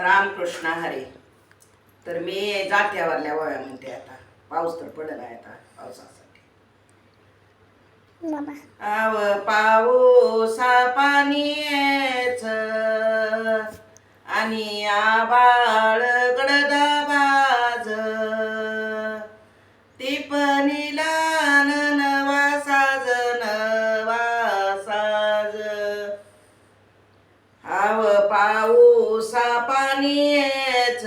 रामकृष्ण हरी. तर मी जात्यावरल्या वया म्हणते. आता पाऊस तर पडला आहे आता पावसासाठी. आव पाऊसा पाणीच आणि आबाळ गडदाबाज टिपणीला नवा साज आव पाऊसा पाणीच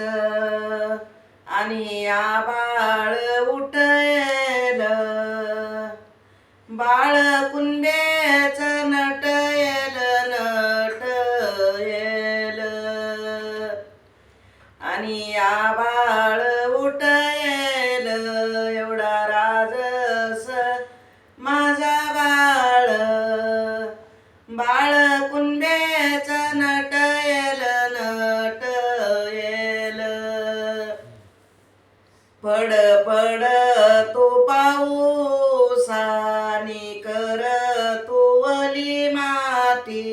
आणि आबाळ उठेल बाळ कुंभेच नटयेल आणि आबाळ उठेल एवढा राजस माझा बाळ बाळ कुंभेच नटयेल पड पड तो पाऊस आणि कर तू वली माती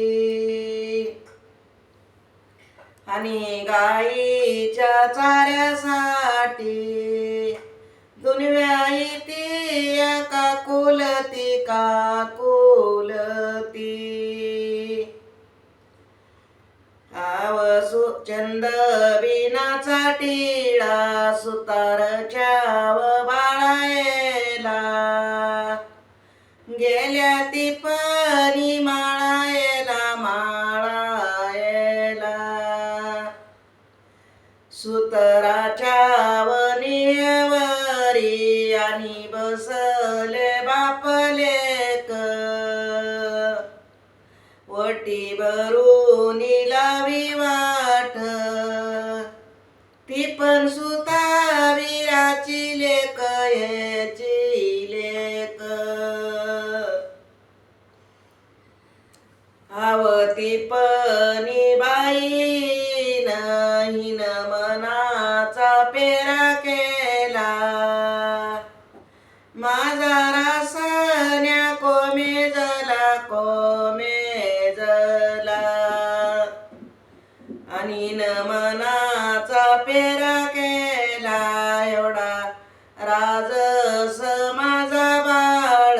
आणि गाईच्या चाऱ्यासाठी दुनिया इति काकुलती आवसु चंद बिनाचा टिळा सुतारच्या बाळायला गेल्या तिपणी माळायला सुतराच्या वनीवरी आणि बसले बापलेक वटी भरून लावी वाट ती पण सुता वीराची लेक आवती पनी बाईन हिन मनाचा पेरा केला माझा रासन्या कोमेजला आणि न मनाचा पेरा केला एवढा राजस माझा बाळ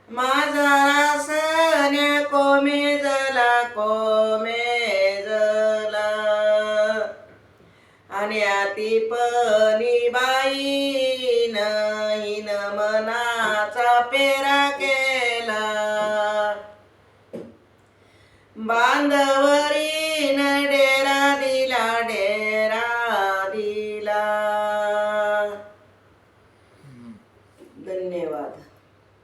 माझा रासन्या कोमेजला आणि आती पनी बाईन हिन मनाचा पेरा केला बांधवरीन डेरा दिला धन्यवाद.